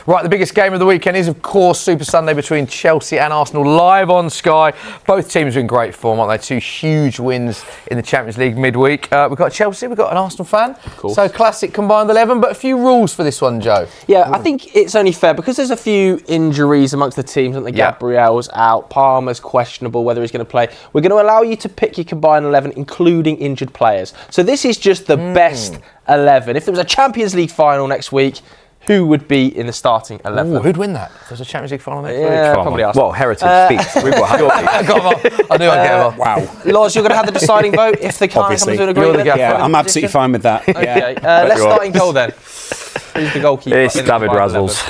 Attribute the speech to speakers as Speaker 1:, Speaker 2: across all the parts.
Speaker 1: Right, the biggest game of the weekend is, of course, Super Sunday between Chelsea and Arsenal, live on Sky. Both teams are in great form, aren't they? Two huge wins in the Champions League midweek. We've got Chelsea, we've got an Arsenal fan. So classic combined 11, but a few rules for this one, Joe.
Speaker 2: Yeah, I think it's only fair because there's a few injuries amongst the teams. I think Gabriel's out, Palmer's questionable whether he's going to play. We're going to allow you to pick your combined 11, including injured players. So this is just the best 11. If there was a Champions League final next week, who would be in the starting 11?
Speaker 1: Ooh, who'd win that? If there's a Champions League final next week?
Speaker 2: Yeah, probably Arsenal.
Speaker 3: Well, heritage speaks. We've got
Speaker 1: I got him off. I knew I'd get him off.
Speaker 4: Wow.
Speaker 2: Loz, you're going to have the deciding vote if they can't come to an agreement.
Speaker 4: Yeah, I'm absolutely fine with that.
Speaker 2: Okay, let's start in goal then. Who's the goalkeeper?
Speaker 3: It's David Razzles.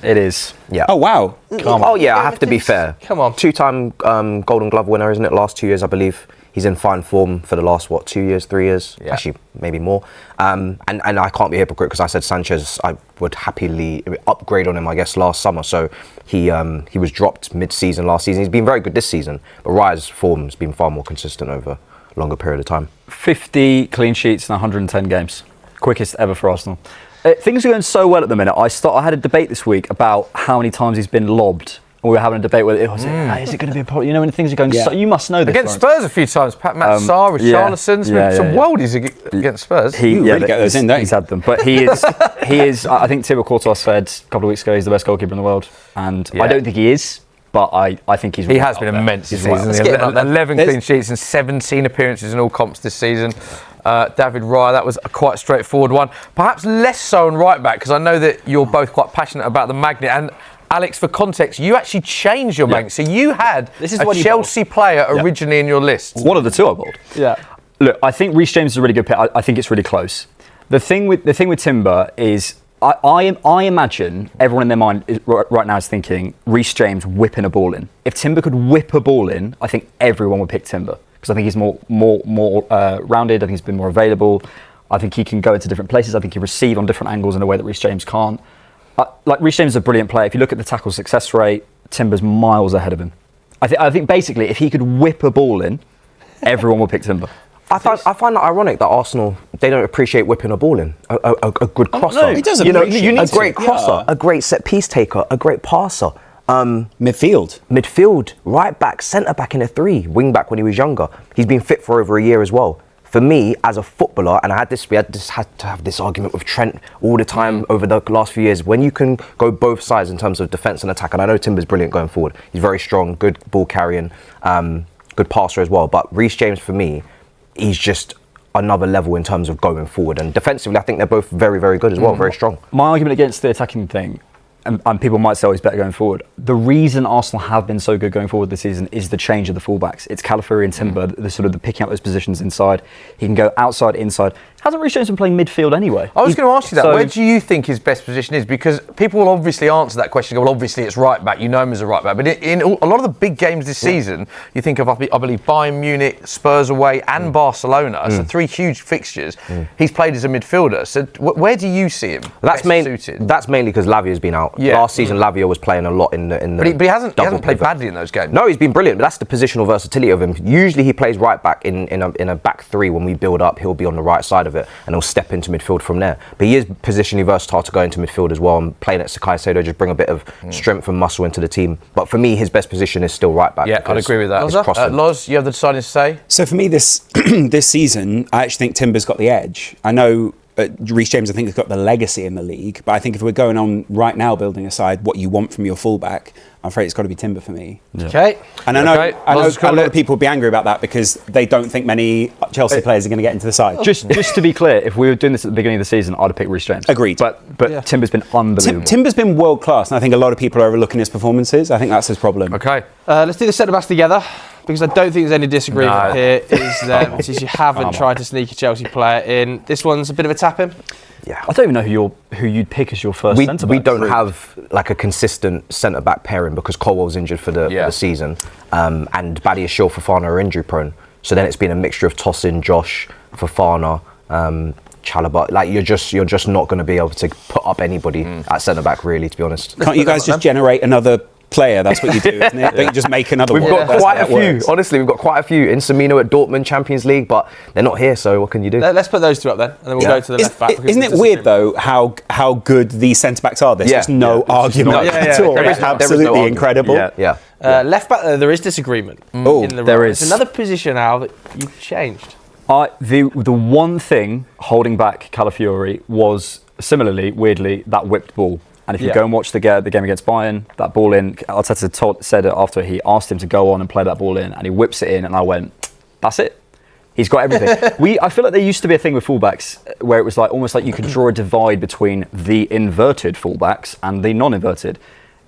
Speaker 3: It is. Yeah.
Speaker 4: Oh, wow.
Speaker 3: Oh, yeah, I have to be fair.
Speaker 2: Come on.
Speaker 3: Two-time Golden Glove winner, isn't it? Last 2 years, I believe. He's in fine form for the last, 2 years, 3 years? Yeah. Actually, maybe more. And I can't be a hypocrite because I said Sanchez, I would happily upgrade on him, I guess, last summer. So he was dropped mid-season last season. He's been very good this season, but Raya's form has been far more consistent over a longer period of time.
Speaker 5: 50 clean sheets in 110 games. Quickest ever for Arsenal. Things are going so well at the minute. I had a debate this week about how many times he's been lobbed. We were having a debate with is it going to be a problem? You know, when things are going so, you must know this.
Speaker 1: Against Spurs a few times, Matt Sarr, Richarlison, some worldies against Spurs.
Speaker 4: He really get those in, don't
Speaker 5: He's had them. But he is, I think Thibaut Courtois said a couple of weeks ago he's the best goalkeeper in the world. And I don't think he is, but I think he's
Speaker 1: He has been immense this season. 11 clean sheets and 17 appearances in all comps this season. David Raya, that was a quite straightforward one. Perhaps less so on right back, because I know that you're both quite passionate about the magnet. And Alex, for context, you actually changed your magnet. So you had a Chelsea player originally in your list.
Speaker 5: One of the two I bowled.
Speaker 2: Yeah.
Speaker 5: Look, I think Reece James is a really good pick. I think it's really close. The thing with Timber is I imagine everyone in their mind right now is thinking Reece James whipping a ball in. If Timber could whip a ball in, I think everyone would pick Timber because I think he's more rounded. I think he's been more available. I think he can go into different places. I think he can receive on different angles in a way that Reece James can't. Reece James is a brilliant player. If you look at the tackle success rate, Timber's miles ahead of him. I think basically if he could whip a ball in, everyone would pick Timber.
Speaker 3: I find that ironic that Arsenal, they don't appreciate whipping a ball in. A good crosser.
Speaker 4: No, he doesn't.
Speaker 3: You need a great crosser, a great set piece taker, a great passer. Midfield, right back, centre back in a 3, wing back when he was younger. He's been fit for over a year as well. For me, as a footballer, and we had to have this argument with Trent all the time over the last few years, when you can go both sides in terms of defence and attack, and I know Timber's brilliant going forward. He's very strong, good ball carrying, good passer as well. But Reece James, for me, he's just another level in terms of going forward. And defensively, I think they're both very, very good as well, very strong.
Speaker 5: My argument against the attacking thing, and people might say he's better going forward, the reason Arsenal have been so good going forward this season is the change of the fullbacks. It's Calafiori and Timber, the picking up those positions inside. He can go outside, inside. Hasn't Reece James been playing midfield anyway?
Speaker 1: I was going to ask you that. Where do you think his best position is? Because people will obviously answer that question. Well, obviously it's right back. You know him as a right back. But in a lot of the big games this season, you think of, I believe, Bayern Munich, Spurs away, and Barcelona. So 3 huge fixtures. He's played as a midfielder. So where do you see him?
Speaker 3: That's mainly because Lavia's been out.
Speaker 1: Yeah.
Speaker 3: Last season, Lavia was playing a lot in the.
Speaker 1: But he hasn't played badly in those games.
Speaker 3: No, he's been brilliant. But that's the positional versatility of him. Usually, he plays right back in a back 3. When we build up, he'll be on the right side of it, and he'll step into midfield from there. But he is positionally versatile to go into midfield as well. And playing at Sakai Sado just bring a bit of strength and muscle into the team. But for me, his best position is still right back.
Speaker 1: Yeah, I'd agree with that. Loz, you have the deciding say?
Speaker 4: So for me, this season, I actually think Timber's got the edge. I know Reece James, I think, has got the legacy in the league. But I think if we're going on right now building aside what you want from your fullback, I'm afraid it's got to be Timber for me.
Speaker 1: Yeah. Okay.
Speaker 4: And I know a lot of people will be angry about that because they don't think many Chelsea players are going to get into the side.
Speaker 5: Just to be clear, if we were doing this at the beginning of the season, I'd have picked Reece James.
Speaker 4: Agreed.
Speaker 5: But Timber's been unbelievable.
Speaker 4: Timber's been world class, and I think a lot of people are overlooking his performances. I think that's his problem.
Speaker 1: Okay.
Speaker 2: Let's do the centre backs together because I don't think there's any disagreement here. Since you haven't tried to sneak a Chelsea player in, this one's a bit of a tap-in.
Speaker 3: Yeah.
Speaker 5: I don't even know who you'd pick as your first centre-back.
Speaker 3: We don't have like a consistent centre-back pairing because Colwell's injured for the season, and Badiashile, Fofana are injury prone. So then it's been a mixture of Tosin, Josh, Fofana, Chalobah. Like you're just not going to be able to put up anybody at centre-back really, to be honest.
Speaker 4: Can't you guys just generate another player, that's what you do, isn't it? Don't you just make another
Speaker 3: We've
Speaker 4: one?
Speaker 3: got
Speaker 4: That's
Speaker 3: quite
Speaker 4: how
Speaker 3: a
Speaker 4: that
Speaker 3: few.
Speaker 4: works.
Speaker 3: Honestly, we've got quite a few. Insamino at Dortmund, Champions League, but they're not here, so what can you do?
Speaker 2: Let's put those two up then, and then we'll go to the left back.
Speaker 4: Isn't it weird though how good these centre backs are? There's just no argument at all.
Speaker 3: There is
Speaker 4: It's
Speaker 3: no
Speaker 4: absolutely
Speaker 3: argument.
Speaker 4: incredible.
Speaker 3: Yeah.
Speaker 2: Left back, there is disagreement.
Speaker 4: Oh,
Speaker 2: in the
Speaker 5: there
Speaker 2: role.
Speaker 5: is.
Speaker 2: It's another position now that you've changed.
Speaker 5: The one thing holding back Calafiori was similarly, weirdly, that whipped ball. And if you go and watch the game against Bayern, that ball in, Arteta said it after he asked him to go on and play that ball in, and he whips it in, and I went, that's it. He's got everything. I feel like there used to be a thing with fullbacks where it was like almost like you could draw a divide between the inverted fullbacks and the non-inverted.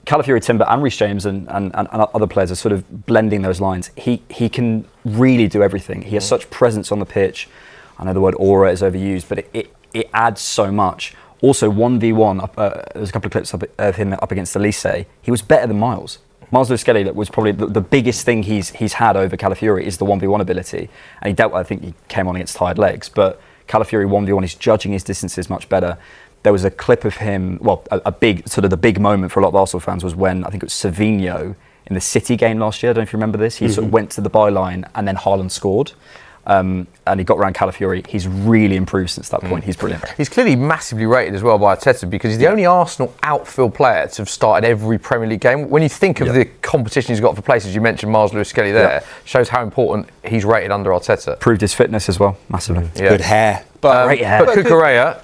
Speaker 5: Calafiori, Timber, and Reece James and other players are sort of blending those lines. He can really do everything. He has such presence on the pitch. I know the word aura is overused, but it adds so much. Also, 1v1, there's a couple of clips of him up against Elise. He was better than Miles. Miles Lewis-Skelly was probably the biggest thing he's had over Calafiori is the 1v1 ability. And I think he came on against tired legs, but Calafiori 1v1, he's judging his distances much better. There was a clip of him, the big moment for a lot of Arsenal fans was when, I think it was Savinho in the City game last year, I don't know if you remember this, he sort of went to the byline and then Haaland scored. And he got around Calafiori. He's really improved since that point. He's brilliant.
Speaker 1: He's clearly massively rated as well by Arteta because he's the only Arsenal outfield player to have started every Premier League game. When you think of the competition he's got for places, you mentioned Miles Lewis-Skelly there, shows how important he's rated under Arteta.
Speaker 5: Proved his fitness as well, massively.
Speaker 1: Yeah.
Speaker 4: Good hair.
Speaker 1: Great hair. But Cucurella,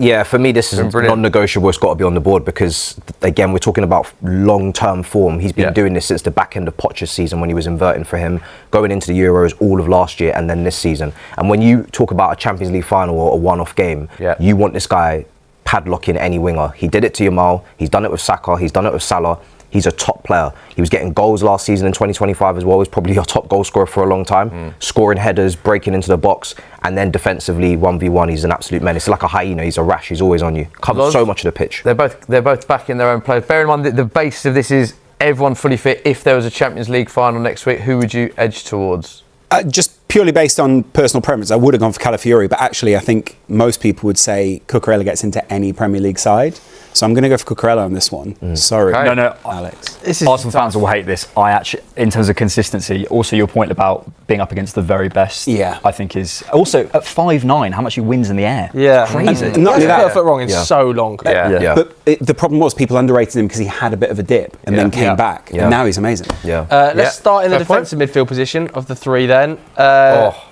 Speaker 3: Yeah, for me, this is non-negotiable. It's got to be on the board because, again, we're talking about long-term form. He's been doing this since the back end of Poch's season when he was inverting for him, going into the Euros all of last year and then this season. And when you talk about a Champions League final or a one-off game, you want this guy padlocking any winger. He did it to Yamal. He's done it with Saka. He's done it with Salah. He's a top player. He was getting goals last season in 2025 as well. He's probably our top goal scorer for a long time. Scoring headers, breaking into the box, and then defensively 1v1. He's an absolute menace. He's like a hyena. He's a rash. He's always on you. Covers so much of the pitch.
Speaker 1: They're both back in their own players. Bear in mind that the basis of this is everyone fully fit. If there was a Champions League final next week, who would you edge towards?
Speaker 4: Just purely based on personal preference, I would have gone for Calafiori, but actually I think most people would say Cucurella gets into any Premier League side. So I'm going to go for Cucurella on this one. Sorry.
Speaker 1: Okay.
Speaker 5: No,
Speaker 4: Alex.
Speaker 5: Arsenal fans will hate this. I actually, in terms of consistency, also your point about being up against the very best, I think is also at 5'9", how much he wins in the air.
Speaker 2: Yeah,
Speaker 5: Crazy.
Speaker 4: And not only that,
Speaker 2: foot wrong in so long.
Speaker 4: But the problem was people underrated him because he had a bit of a dip and then came back. And now he's amazing.
Speaker 2: Let's start in the defensive midfield position of the three then.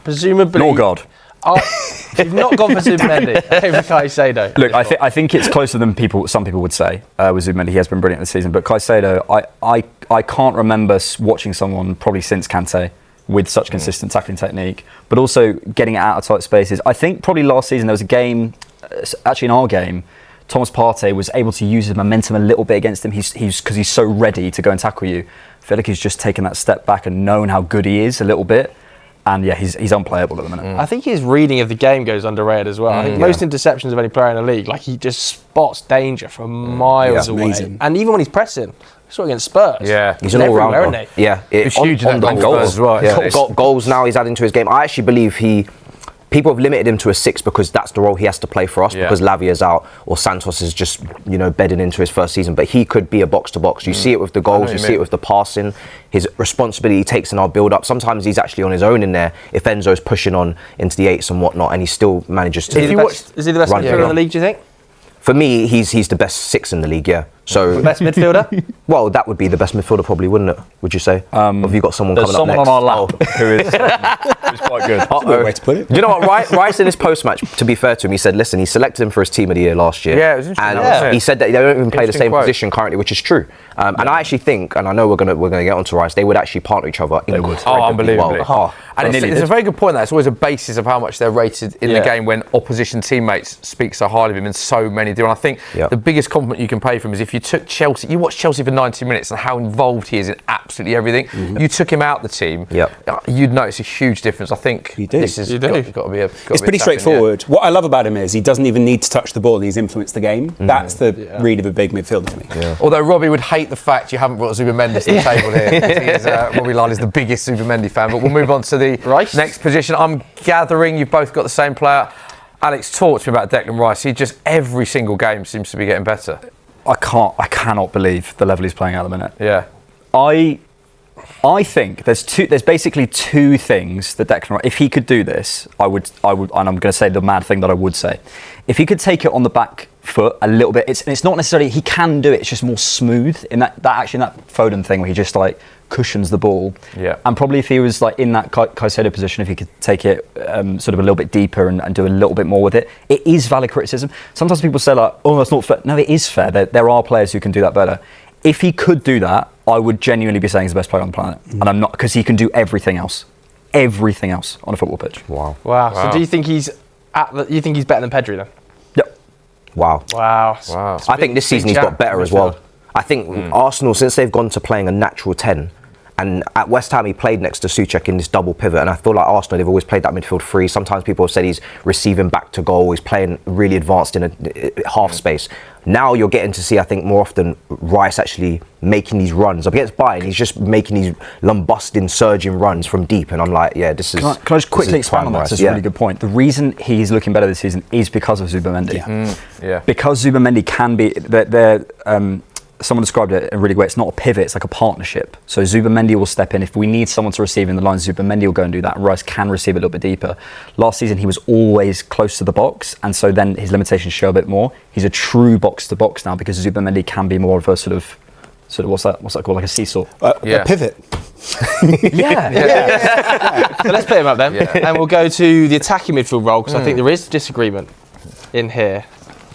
Speaker 2: Presumably...
Speaker 5: Norgard.
Speaker 2: You've not gone for Zubimendi over Caicedo.
Speaker 5: Look, I think it's closer than some people would say with Zubimendi. He has been brilliant this season, but Caicedo, I can't remember watching someone probably since Kante with such consistent tackling technique, but also getting it out of tight spaces. I think probably last season there was a game, actually in our game, Thomas Partey was able to use his momentum a little bit against him. Because he's so ready to go and tackle you. I feel like he's just taken that step back and known how good he is a little bit. And he's unplayable at the minute.
Speaker 2: I think his reading of the game goes underrated as well. I think most interceptions of any player in the league, like he just spots danger from miles away.
Speaker 4: Amazing.
Speaker 2: And even when he's pressing, saw against Spurs.
Speaker 3: Yeah, he's an all-rounder. Yeah,
Speaker 1: He's huge in
Speaker 3: on
Speaker 1: goals as well.
Speaker 3: Yeah. Goals now he's adding to his game. I actually believe people have limited him to a 6 because that's the role he has to play for us because Lavia's out or Santos is just bedding into his first season, but he could be a box to box. You see it with the goals, you see it with the passing, his responsibility he takes in our build up. Sometimes he's actually on his own in there if Enzo's pushing on into the 8s and whatnot, and he still manages to.
Speaker 2: Is he the best midfielder in the league, do you think?
Speaker 3: For me, he's the best 6 in the league, yeah. So
Speaker 2: Best midfielder?
Speaker 3: well, that would be the best midfielder probably, wouldn't it? Would you say? Or have you got someone
Speaker 5: There's
Speaker 3: coming
Speaker 5: someone
Speaker 3: up next?
Speaker 5: on our lap who is quite good.
Speaker 4: That's a good way to put it.
Speaker 3: Do you know what? Rice in his post-match, to be fair to him, he said, listen, he selected him for his team of the year last year.
Speaker 1: Yeah, it was interesting.
Speaker 3: And he said that they don't even play the same
Speaker 1: quote.
Speaker 3: position currently, which is true. And I actually think, and I know we're gonna get onto Rice, they would actually partner each other incredibly well.
Speaker 1: Unbelievably. And it's a very good point that it's always a basis of how much they're rated in the game when opposition teammates speak so highly of him, and so many do. And I think the biggest compliment you can pay for him is if you took Chelsea, you watched Chelsea for 90 minutes and how involved he is in absolutely everything. You took him out the team, you'd notice a huge difference. I think this has got to be
Speaker 4: It's pretty straightforward. What I love about him is he doesn't even need to touch the ball and he's influenced the game. That's the read of a big midfielder for me.
Speaker 1: Although Robbie would hate the fact you haven't brought Zubimendi to the table here. Robbie Lyle is the biggest Zubimendi fan, but we'll move on to the next position. I'm gathering you've both got the same player. Alex, talk to me about Declan Rice. He just every single game seems to be getting better.
Speaker 5: I cannot believe the level he's playing at the minute.
Speaker 1: Yeah.
Speaker 5: I think there's basically two things that Declan Rice, if he could do this, I would, and I'm going to say the mad thing that I would say. If he could take it on the back foot a little bit, it's not necessarily, he can do it, it's just more smooth in that Foden thing where he just like cushions the ball.
Speaker 1: Yeah.
Speaker 5: And probably if he was like in that Caicedo position, if he could take it sort of a little bit deeper and do a little bit more with it, it is valid criticism. Sometimes people say like, oh, that's not fair. No, it is fair. There are players who can do that better. If he could do that, I would genuinely be saying he's the best player on the planet. And I'm not, because he can do everything else on a football pitch.
Speaker 3: Wow.
Speaker 2: So do you think he's you think he's better than Pedri then?
Speaker 5: Yep.
Speaker 3: Wow.
Speaker 2: Wow.
Speaker 3: I think this season he's got better as well. I think Arsenal, since they've gone to playing a natural 10, and at West Ham he played next to Souček in this double pivot, and I feel like Arsenal, they've always played that midfield three. Sometimes people have said he's receiving back to goal, he's playing really advanced in a half space. Now you're getting to see, I think, more often Rice actually making these runs. Up against Bayern, he's just making these lumbusting, surging runs from deep, and I'm like, yeah, this is...
Speaker 5: Can I just quickly expand on that? It's a really good point. The reason he's looking better this season is because of Zubimendi.
Speaker 1: Yeah.
Speaker 5: Because Zubimendi can be... someone described it in a really way. It's not a pivot, it's like a partnership. So Zubimendi will step in. If we need someone to receive in the line, Zubimendi will go and do that. Rice can receive a little bit deeper. Last season, he was always close to the box, and so then his limitations show a bit more. He's a true box-to-box now because Zubimendi can be more of a sort of what's that called, like a seesaw?
Speaker 4: A pivot.
Speaker 2: Yeah. So let's put him up then, and we'll go to the attacking midfield role, because I think there is disagreement in here.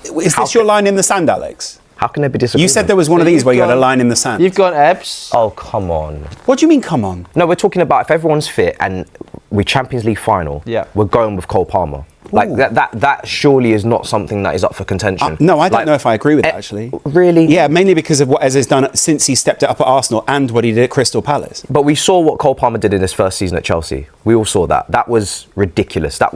Speaker 4: Is this your line in the sand, Alex?
Speaker 3: How can there be disagreement?
Speaker 4: You said there was one of these where you had a line in the sand.
Speaker 2: You've gone Ebbs.
Speaker 3: Oh, come on.
Speaker 4: What do you mean, come on?
Speaker 3: No, we're talking about if everyone's fit and we Champions League final, we're going with Cole Palmer. Like that surely is not something that is up for contention.
Speaker 4: No, I don't know if I agree with that, actually.
Speaker 3: Really?
Speaker 4: Yeah, mainly because of what Eze's done since he stepped it up at Arsenal and what he did at Crystal Palace.
Speaker 3: But we saw what Cole Palmer did in his first season at Chelsea. We all saw that. That was ridiculous. That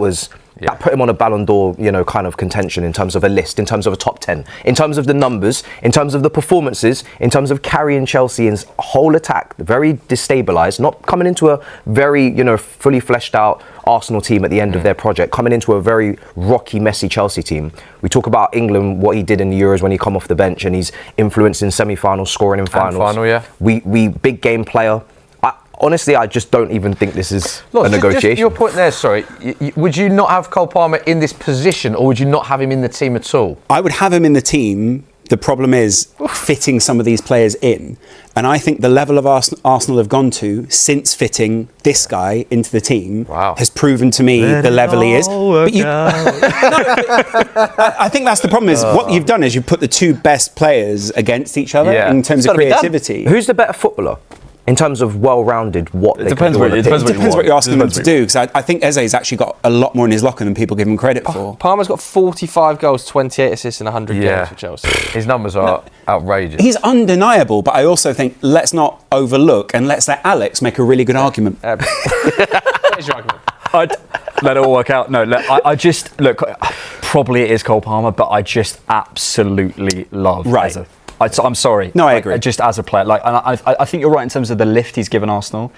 Speaker 3: put him on a Ballon d'Or, kind of contention in terms of a list, in terms of a top 10, in terms of the numbers, in terms of the performances, in terms of carrying Chelsea's whole attack, very destabilised, not coming into a very, fully fleshed out Arsenal team at the end of their project, coming into a very rocky, messy Chelsea team. We talk about England, what he did in the Euros when he come off the bench and he's influenced in semi-finals, scoring in finals.
Speaker 1: And final, yeah.
Speaker 3: We big game player. Honestly, I just don't even think this is a negotiation.
Speaker 1: Just your point there, sorry. Would you not have Cole Palmer in this position, or would you not have him in the team at all?
Speaker 4: I would have him in the team. The problem is fitting some of these players in. And I think the level of Arsenal have gone to since fitting this guy into the team has proven to me the level he is. But I think that's the problem is what you've done is you've put the two best players against each other in terms of creativity.
Speaker 3: Who's the better footballer? In terms of well-rounded,
Speaker 5: it depends what
Speaker 4: you're asking them to do. Because I think Eze's actually got a lot more in his locker than people give him credit for.
Speaker 2: Palmer's got 45 goals, 28 assists, and 100 games for Chelsea.
Speaker 1: His numbers are outrageous.
Speaker 4: He's undeniable, but I also think let's not overlook and let's let Alex make a really good argument.
Speaker 2: What is your argument?
Speaker 5: I'd let it all work out. No, I just look. Probably it is Cole Palmer, but I just absolutely love Eze. I'm sorry.
Speaker 4: No, I agree.
Speaker 5: Just as a player, I think you're right in terms of the lift he's given Arsenal.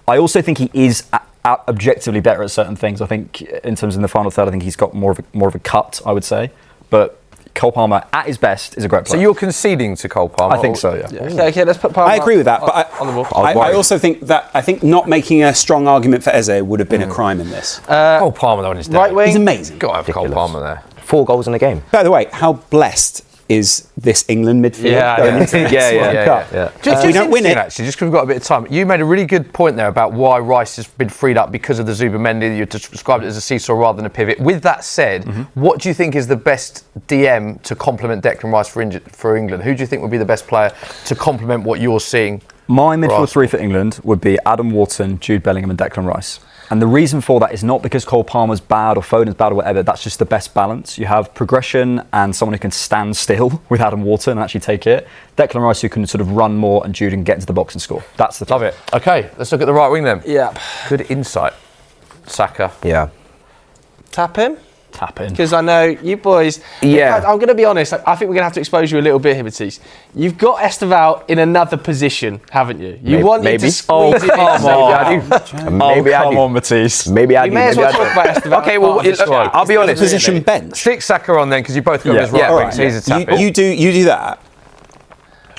Speaker 5: I also think he is objectively better at certain things. I think in terms of the final third, I think he's got more of a cut, I would say. But Cole Palmer, at his best, is a great player.
Speaker 1: So you're conceding to Cole Palmer?
Speaker 5: I think so, yeah.
Speaker 2: Okay, let's put Palmer
Speaker 4: I agree with that, but
Speaker 2: on the ball.
Speaker 4: I also think not making a strong argument for Eze would have been a crime in this.
Speaker 1: Cole Palmer, though, on his day.
Speaker 2: Right wing.
Speaker 4: He's amazing.
Speaker 1: Got to have Cole Palmer there.
Speaker 3: 4 goals in a game.
Speaker 4: By the way, how blessed is this England midfield going into the next World Cup?
Speaker 1: Just
Speaker 4: we don't win it.
Speaker 1: Actually, just because we've got a bit of time, you made a really good point there about why Rice has been freed up because of the Zubimendi. You described it as a seesaw rather than a pivot. With that said, what do you think is the best DM to complement Declan Rice for England? Who do you think would be the best player to complement what you're seeing?
Speaker 5: My midfield three for England would be Adam Wharton, Jude Bellingham and Declan Rice. And the reason for that is not because Cole Palmer's bad or Foden's bad or whatever. That's just the best balance. You have progression and someone who can stand still with Adam Wharton and actually take it. Declan Rice who can sort of run more and Jude and get into the box and score. That's the
Speaker 1: Love it. Okay, let's look at the right wing then.
Speaker 2: Yeah.
Speaker 1: Good insight. Saka.
Speaker 3: Yeah.
Speaker 2: Tap him?
Speaker 5: Tap in.
Speaker 2: Because I know you boys...
Speaker 3: Yeah.
Speaker 2: In fact, I'm going to be honest. I think we're going to have to expose you a little bit here, Matisse. You've got Esteval in another position, haven't you? You wanted to squeeze it in.
Speaker 5: Come on, Matisse.
Speaker 3: Maybe I do.
Speaker 2: We may as well talk about Esteval.
Speaker 3: Okay, well, I'll be honest.
Speaker 4: Position bench.
Speaker 1: Stick Saka on then, because you both got his right wing, so he's a tap in.
Speaker 4: You do that.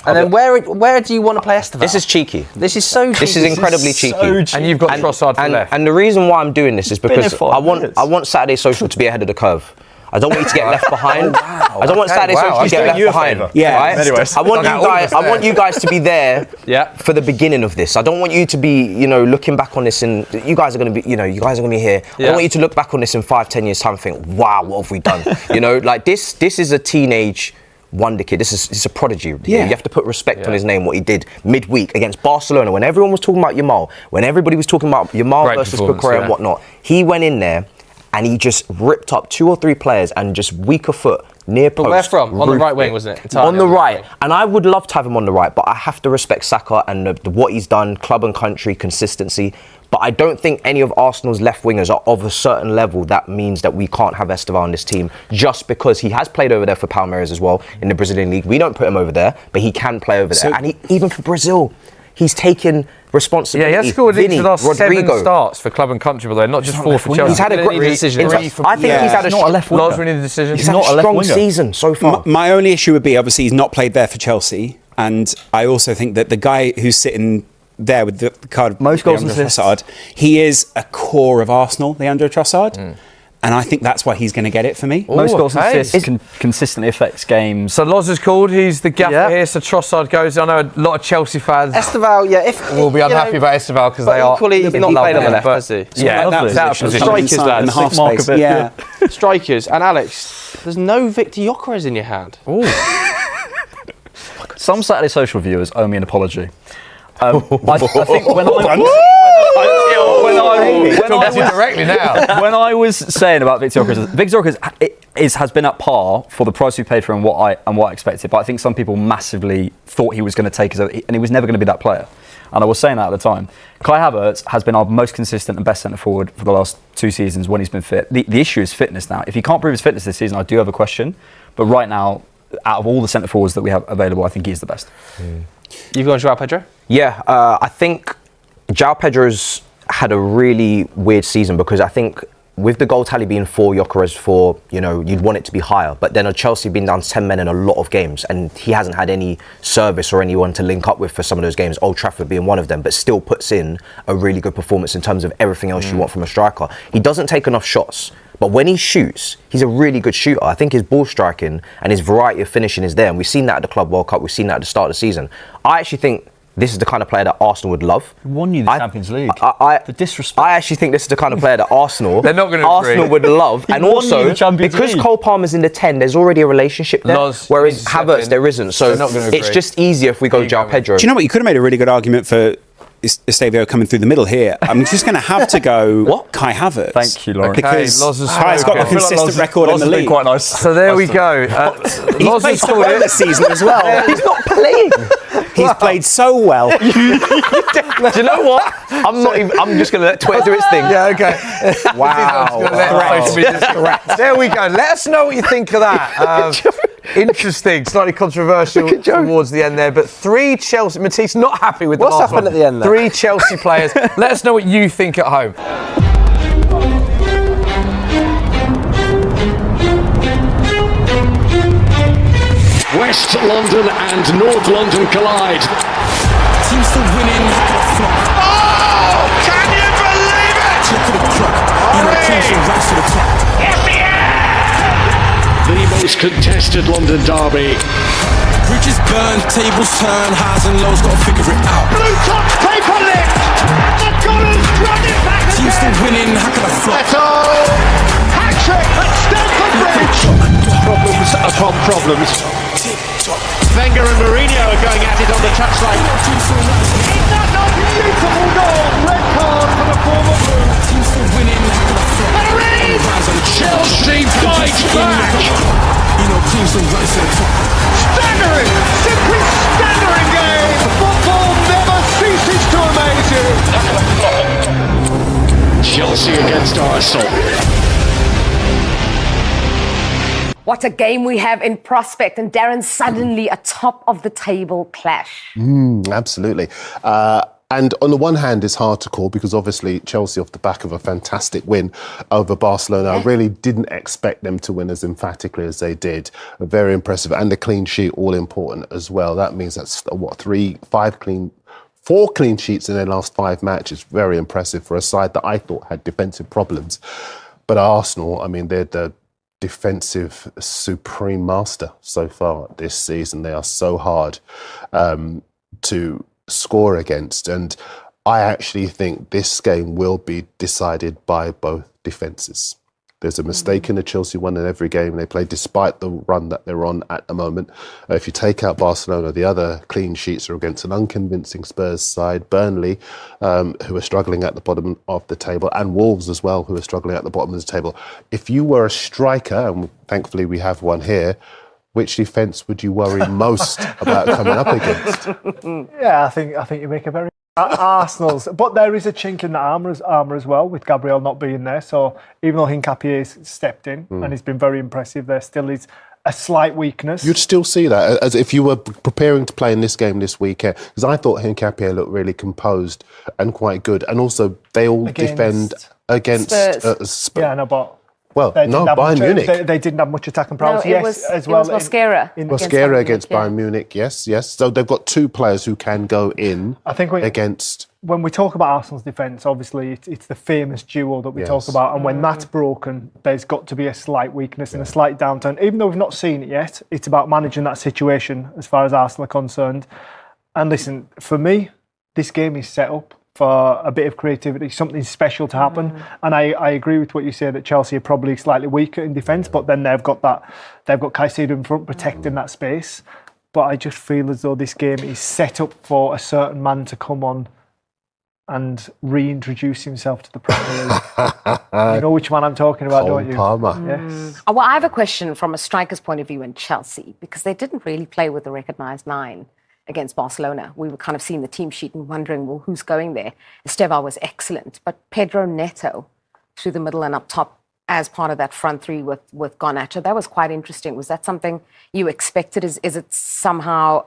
Speaker 2: And then where do you want to play Esteval?
Speaker 3: This is cheeky.
Speaker 2: This is so cheeky.
Speaker 3: This is incredibly cheeky.
Speaker 1: And you've got Trossard for left.
Speaker 3: And the reason why I'm doing this is because
Speaker 5: for
Speaker 3: I want Saturday Social to be ahead of the curve. I don't want you to get left behind. I don't want Saturday Social to get left behind.
Speaker 4: Yeah.
Speaker 3: Right?
Speaker 5: Anyways.
Speaker 3: I want you guys to be there for the beginning of this. I don't want you to be, looking back on this and you guys are going to be, you guys are going to be here. I don't want you to look back on this in 5-10 years time and think, wow, what have we done? Like this is a teenage wonder kid. This is a prodigy.
Speaker 4: Yeah.
Speaker 3: You have to put respect on his name, what he did midweek against Barcelona when everyone was talking about Yamal, when everybody was talking about Yamal versus Cucurella and whatnot. He went in there and he just ripped up 2 or 3 players and just weaker foot near post.
Speaker 2: But where from? On the right wing, wasn't it?
Speaker 3: On the right. And I would love to have him on the right, but I have to respect Saka and what he's done, club and country, consistency. But I don't think any of Arsenal's left wingers are of a certain level that means that we can't have Esteval on this team just because he has played over there for Palmeiras as well in the Brazilian league. We don't put him over there, but he can play over there. And even for Brazil, he's taken responsibility.
Speaker 1: Yeah, he has scored
Speaker 3: Vinny,
Speaker 1: the last
Speaker 3: Rodrigo.
Speaker 1: 7 starts for club and country, but they're not just 4 for Chelsea.
Speaker 3: He's had a great
Speaker 2: decision.
Speaker 3: I think he's had
Speaker 5: not a left winger.
Speaker 1: Lars winning the decision.
Speaker 3: He's had a strong season so far.
Speaker 4: My only issue would be, obviously, he's not played there for Chelsea. And I also think that the guy who's sitting there with the card,
Speaker 5: Most goals and
Speaker 4: Leandro
Speaker 5: assists.
Speaker 4: Trossard, he is a core of Arsenal, Leandro Trossard. And I think that's why he's going to get it for me.
Speaker 5: Most goals and
Speaker 1: okay.
Speaker 5: assists consistently affects games.
Speaker 1: So Loz is called. He's the gaffer here. So Trossard goes. I know a lot of Chelsea fans
Speaker 2: Esteval, if
Speaker 1: will be unhappy about Esteval because they are.
Speaker 2: Equally, he's not played on the left, has he?
Speaker 1: Yeah,
Speaker 5: Lovely.
Speaker 1: that's out of position.
Speaker 2: Strikers,
Speaker 4: Inside in the half
Speaker 5: Mark
Speaker 4: space.
Speaker 5: a bit,
Speaker 4: Yeah.
Speaker 2: Strikers. And Alex, there's no Victor Gyökeres in your hand.
Speaker 5: Some Saturday Social viewers owe me an apology. I think when
Speaker 1: directly now.
Speaker 5: when I was saying about Victor Gyökeres, has been at par for the price we paid for him and what I expected. But I think some people massively thought he was going to take us over, and he was never going to be that player. And I was saying that at the time. Kai Havertz has been our most consistent and best centre forward for the last 2 seasons when he's been fit. The issue is fitness now. If he can't prove his fitness this season, I do have a question. But right now, out of all the centre forwards that we have available, I think he's the best.
Speaker 2: You've gone João Pedro?
Speaker 3: Yeah, I think João Pedro's had a really weird season because I think with the goal tally being 4, Gyökeres 4, you'd want it to be higher. But then Chelsea been down 10 men in a lot of games and he hasn't had any service or anyone to link up with for some of those games, Old Trafford being one of them, but still puts in a really good performance in terms of everything else you want from a striker. He doesn't take enough shots, but when he shoots, he's a really good shooter. I think his ball striking and his variety of finishing is there. And we've seen that at the Club World Cup. We've seen that at the start of the season. I actually think this is the kind of player that Arsenal would love.
Speaker 5: He won you the Champions League.
Speaker 3: The
Speaker 5: disrespect.
Speaker 3: I actually think this is the kind of player that Arsenal
Speaker 1: They're not gonna
Speaker 3: Arsenal
Speaker 1: agree.
Speaker 3: would love. And
Speaker 5: won you
Speaker 3: also,
Speaker 5: the Champions
Speaker 3: because
Speaker 5: League.
Speaker 3: Cole Palmer's in the 10, there's already a relationship there.
Speaker 1: Loz,
Speaker 3: whereas
Speaker 1: he's step
Speaker 3: Havertz,
Speaker 1: in.
Speaker 3: there isn't. So
Speaker 1: They're not gonna
Speaker 3: it's
Speaker 1: agree.
Speaker 3: just easier if we go
Speaker 1: There you go,
Speaker 3: João Pedro.
Speaker 4: Do you know what? You could have made a really good argument for Estavio coming through the middle here. I'm just going to have to go Kai Havertz.
Speaker 5: Thank you, Lauren.
Speaker 4: Because
Speaker 1: Loz has
Speaker 4: Kai's got
Speaker 1: spoken.
Speaker 4: a consistent record in the league.
Speaker 5: Quite nice.
Speaker 1: So there we go.
Speaker 4: He's
Speaker 1: Loz
Speaker 4: played
Speaker 1: has
Speaker 4: so
Speaker 1: called
Speaker 4: well
Speaker 1: it.
Speaker 4: this season as well.
Speaker 3: He's not playing.
Speaker 4: He's played so well.
Speaker 3: Do you know what? I'm just going to let Twitter do its thing.
Speaker 1: Yeah, okay.
Speaker 4: Wow.
Speaker 1: There we go. Let us know what you think of that. Interesting, slightly controversial towards the end there, but 3 Chelsea. Matisse not happy with the
Speaker 2: What's
Speaker 1: last
Speaker 2: happened
Speaker 1: one.
Speaker 2: at the end there?
Speaker 1: 3 Chelsea players. Let us know what you think at home.
Speaker 6: West London and North London collide.
Speaker 7: Teams still winning.
Speaker 6: Oh, can you believe it? The most contested London derby.
Speaker 7: Bridges burn, tables turn, highs and lows, gotta figure it out.
Speaker 6: Blue top paper lift. The Gunners run it back again.
Speaker 7: Teams still winning, how can I flop?
Speaker 6: Neto, hat-trick at Stamford Bridge. Problems upon problems. Wenger and Mourinho are going at it on the touchline. Is that not beautiful goal? Red card for the former Blue.
Speaker 7: Teams still winning, how can I flop?
Speaker 6: Chelsea fights back.
Speaker 7: Teams still rise to the top.
Speaker 6: Staggering, simply staggering game. Football never ceases to amaze you. Chelsea against Arsenal.
Speaker 8: What a game we have in prospect, and Darren, suddenly a top of the table clash.
Speaker 9: Absolutely. And on the one hand, it's hard to call because obviously Chelsea, off the back of a fantastic win over Barcelona, I really didn't expect them to win as emphatically as they did. Very impressive. And the clean sheet, all important as well. That means that's, what, 4 clean sheets in their last 5 matches. Very impressive for a side that I thought had defensive problems. But Arsenal, I mean, they're the defensive supreme master so far this season. They are so hard to score against. And I actually think this game will be decided by both defences. There's a mistake in the Chelsea one in every game they play, despite the run that they're on at the moment. If you take out Barcelona, the other clean sheets are against an unconvincing Spurs side, Burnley, who are struggling at the bottom of the table, and Wolves as well, who are struggling at the bottom of the table. If you were a striker, and thankfully we have one here, which defence would you worry most about coming up against?
Speaker 10: Yeah, I think you make a very Arsenal's, but there is a chink in the armour as well with Gabriel not being there. So even though Hincapie's stepped in and he's been very impressive, there still is a slight weakness.
Speaker 9: You'd still see that as if you were preparing to play in this game this weekend, because I thought Hincapie looked really composed and quite good, and also they all defend against Spurs.
Speaker 10: Yeah, no, but.
Speaker 9: Well, no, Bayern Munich.
Speaker 10: They didn't have much attacking prowess.
Speaker 8: No, it was Mosquera.
Speaker 9: Mosquera against Bayern Munich, yes. So they've got 2 players who can go in against...
Speaker 10: When we talk about Arsenal's defence, obviously it's the famous duo that we talk about, and when that's broken, there's got to be a slight weakness and a slight downturn. Even though we've not seen it yet, it's about managing that situation as far as Arsenal are concerned. And listen, for me, this game is set up for a bit of creativity, something special to happen. And I agree with what you say that Chelsea are probably slightly weaker in defence, but then they've got Caicedo in front protecting that space. But I just feel as though this game is set up for a certain man to come on and reintroduce himself to the Premier League. You know which man I'm talking about, don't you?
Speaker 9: Palmer.
Speaker 10: Yes.
Speaker 8: Well, I have a question from a striker's point of view in Chelsea, because they didn't really play with the recognised 9 against Barcelona. We were kind of seeing the team sheet and wondering, well, who's going there? Esteva was excellent, but Pedro Neto through the middle and up top as part of that front 3 with Garnacho, that was quite interesting. Was that something you expected? Is it somehow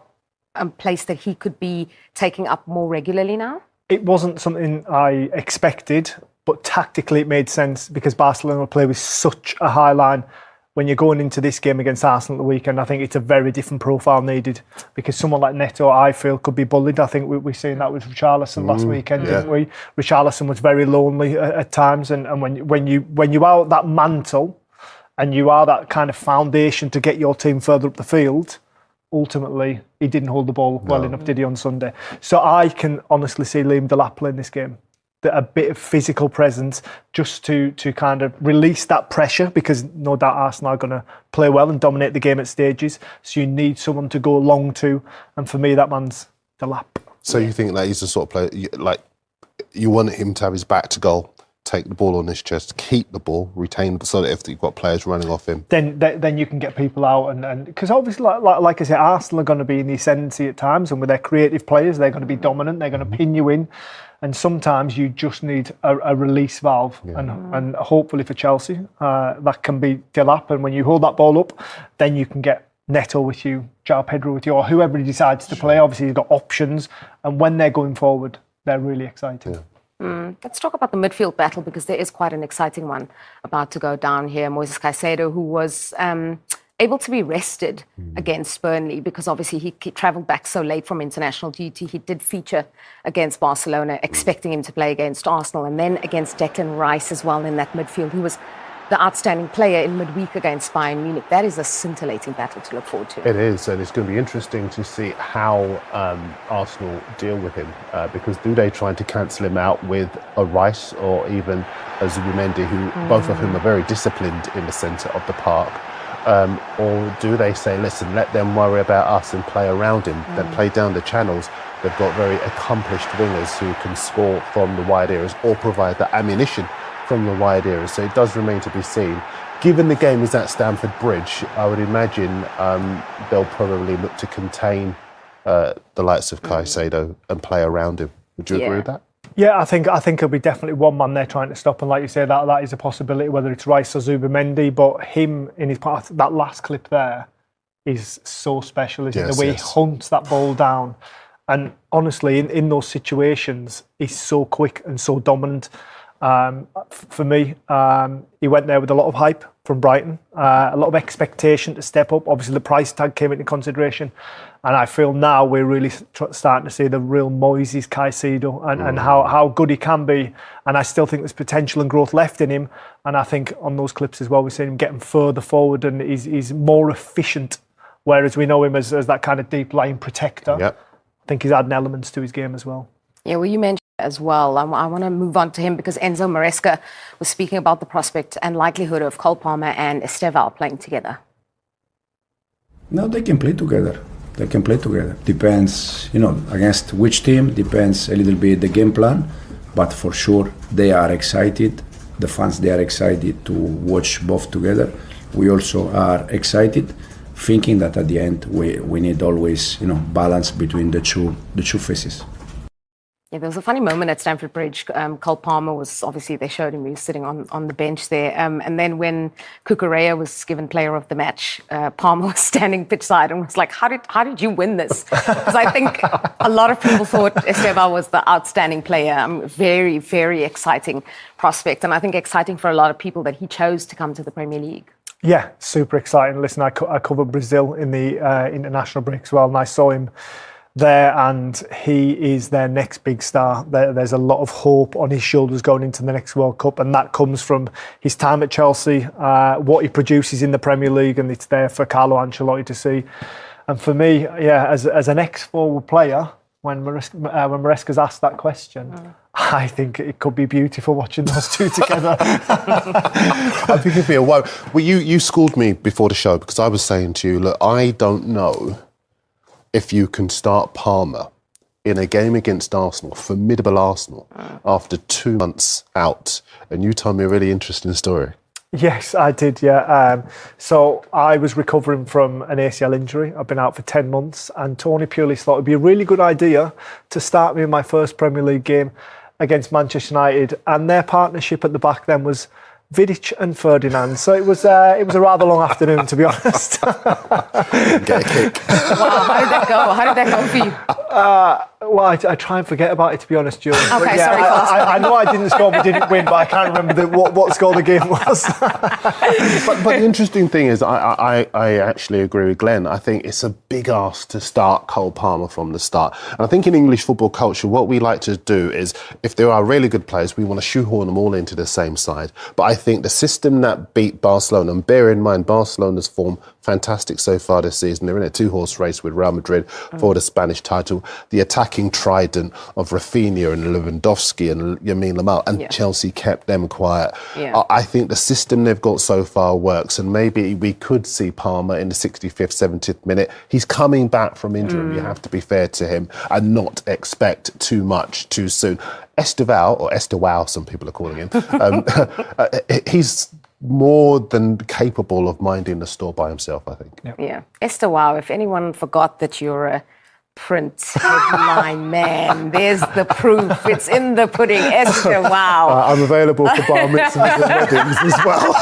Speaker 8: a place that he could be taking up more regularly now?
Speaker 10: It wasn't something I expected, but tactically it made sense because Barcelona play with such a high line. When you're going into this game against Arsenal at the weekend, I think it's a very different profile needed because someone like Neto, I feel, could be bullied. I think we're seeing that with Richarlison last weekend, didn't we? Richarlison was very lonely at times, and when you are that mantle and you are that kind of foundation to get your team further up the field, ultimately he didn't hold the ball well enough, did he, on Sunday? So I can honestly see Liam Delap playing this game. A bit of physical presence just to kind of release that pressure, because no doubt Arsenal are going to play well and dominate the game at stages. So you need someone to go long to, and for me, that man's Delap.
Speaker 9: So you think that he's the sort of player, like, you want him to have his back to goal, take the ball on his chest, keep the ball, retain, so that if you've got players running off him,
Speaker 10: then you can get people out, and because obviously, like I said, Arsenal are going to be in the ascendancy at times, and with their creative players, they're going to be dominant. They're going to pin you in. And sometimes you just need a release valve. And hopefully for Chelsea, that can be Delap. And when you hold that ball up, then you can get Neto with you, João Pedro with you, or whoever he decides to play. Obviously, you've got options. And when they're going forward, they're really exciting.
Speaker 8: Let's talk about the midfield battle, because there is quite an exciting one about to go down here. Moises Caicedo, who was able to be rested against Burnley, because obviously he travelled back so late from international duty. He did feature against Barcelona, expecting him to play against Arsenal, and then against Declan Rice as well in that midfield, who was the outstanding player in midweek against Bayern Munich. That is a scintillating battle to look forward to.
Speaker 9: It is, and it's going to be interesting to see how Arsenal deal with him, because do they try to cancel him out with a Rice or even a Zubimendi, who both of whom are very disciplined in the centre of the park? Or do they say, listen, let them worry about us and play around him, then play down the channels? They've got very accomplished wingers who can score from the wide areas or provide the ammunition from the wide areas. So it does remain to be seen. Given the game is at Stamford Bridge, I would imagine they'll probably look to contain the likes of Caicedo and play around him. Would you agree with that?
Speaker 10: Yeah, I think it'll be definitely one man they're trying to stop, and like you say, that is a possibility, whether it's Rice or Zubimendi. But him in his part, that last clip there is so special, isn't it? The way he hunts that ball down, And honestly, in those situations, he's so quick and so dominant. For me, he went there with a lot of hype from Brighton, a lot of expectation to step up. Obviously, the price tag came into consideration. And I feel now we're really starting to see the real Moises Caicedo and how good he can be. And I still think there's potential and growth left in him. And I think on those clips as well, we've seen him getting further forward and he's more efficient. Whereas we know him as that kind of deep line protector.
Speaker 9: Yep.
Speaker 10: I think he's adding elements to his game as well.
Speaker 8: Yeah, well, you mentioned as well. I want to move on to him because Enzo Maresca was speaking about the prospect and likelihood of Cole Palmer and Estevao playing together.
Speaker 11: No, they can play together. They can play together. Depends, against which team, depends a little bit the game plan. But for sure, they are excited. The fans, they are excited to watch both together. We also are excited, thinking that at the end, we need always, balance between the two faces.
Speaker 8: Yeah, there was a funny moment at Stamford Bridge. Cole Palmer was, obviously, they showed him, he was sitting on the bench there. And then when Cucurella was given player of the match, Palmer was standing pitch side and was like, how did you win this? Because I think a lot of people thought Estevao was the outstanding player. Very, very exciting prospect. And I think exciting for a lot of people that he chose to come to the Premier League.
Speaker 10: Yeah, super exciting. Listen, I covered Brazil in the international break as well, and I saw him there, and he is their next big star. There's a lot of hope on his shoulders going into the next World Cup, and that comes from his time at Chelsea, what he produces in the Premier League, and it's there for Carlo Ancelotti to see. And for me, yeah, as an ex-forward player, when Maresca's asked that question, I think it could be beautiful watching those two together.
Speaker 9: I think it'd be a wow. Well, you schooled me before the show because I was saying to you, look, I don't know if you can start Palmer in a game against Arsenal, formidable Arsenal, after 2 months out. And you told me a really interesting story.
Speaker 10: Yes, I did, yeah. So I was recovering from an ACL injury. I've been out for 10 months, and Tony Pulis thought it'd be a really good idea to start me in my first Premier League game against Manchester United. And their partnership at the back then was Vidic and Ferdinand. So it was a rather long afternoon, to be honest.
Speaker 9: Get a kick.
Speaker 8: Wow, how did that go? How did that go for you?
Speaker 10: Well, I try and forget about it, to be honest, Julie.
Speaker 8: Okay,
Speaker 10: yeah,
Speaker 8: sorry.
Speaker 10: I know I didn't score, we didn't win, but I can't remember what score the game was.
Speaker 9: But the interesting thing is, I actually agree with Glenn. I think it's a big ask to start Cole Palmer from the start. And I think in English football culture, what we like to do is, if there are really good players, we want to shoehorn them all into the same side. But I think the system that beat Barcelona, and bear in mind, Barcelona's form fantastic so far this season. They're in a two-horse race with Real Madrid for the Spanish title. The attacking trident of Rafinha and Lewandowski and Lamine Yamal, and Chelsea kept them quiet.
Speaker 8: Yeah.
Speaker 9: I think the system they've got so far works, and maybe we could see Palmer in the 65th, 70th minute. He's coming back from injury. You have to be fair to him and not expect too much too soon. Estevao, or Estevao, some people are calling him, he's more than capable of minding the store by himself, I think.
Speaker 8: Yeah. Estevao, if anyone forgot that you're a print headline man, there's the proof. It's in the pudding. Estevao.
Speaker 9: I'm available for bar mitzvahs and weddings as well.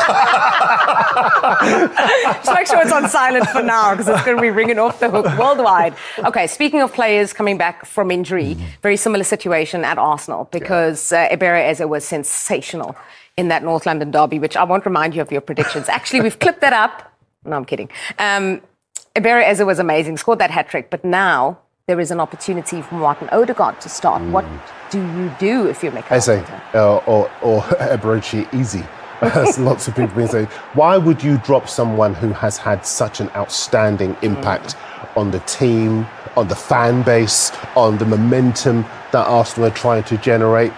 Speaker 8: Just make sure it's on silent for now because it's going to be ringing off the hook worldwide. Okay, speaking of players coming back from injury, very similar situation at Arsenal because Eberechi Eze was sensational in that North London derby, which I won't remind you of your predictions. Actually, we've clipped that up. No, I'm kidding. Eberechi Eze was amazing, scored that hat-trick, but now there is an opportunity for Martin Odegaard to start. What do you do if you're making
Speaker 9: Eze or Eberechi easy? As lots of people been saying. Why would you drop someone who has had such an outstanding impact on the team, on the fan base, on the momentum that Arsenal are trying to generate?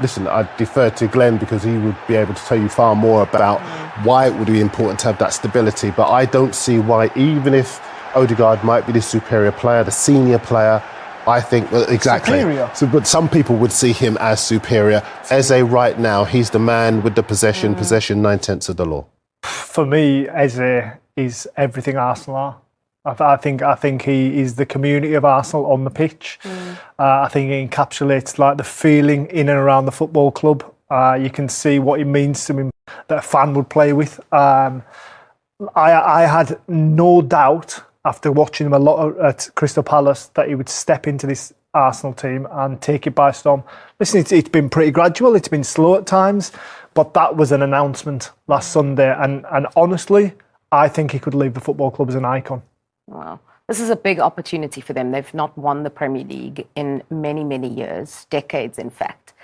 Speaker 9: Listen, I defer to Glenn because he would be able to tell you far more about why it would be important to have that stability. But I don't see why, even if Odegaard might be the superior player, the senior player, I think exactly.
Speaker 10: Superior.
Speaker 9: So, but some people would see him as superior. Eze right now, he's the man with the possession 9/10 of the law.
Speaker 10: For me, Eze is everything Arsenal are. I think he is the community of Arsenal on the pitch. I think he encapsulates like the feeling in and around the football club. You can see what it means to him that a fan would play with. I had no doubt after watching him a lot at Crystal Palace, that he would step into this Arsenal team and take it by storm. Listen, it's been pretty gradual. It's been slow at times, but that was an announcement last Sunday. And honestly, I think he could leave the football club as an icon.
Speaker 8: Wow. This is a big opportunity for them. They've not won the Premier League in many, many years, decades, in fact.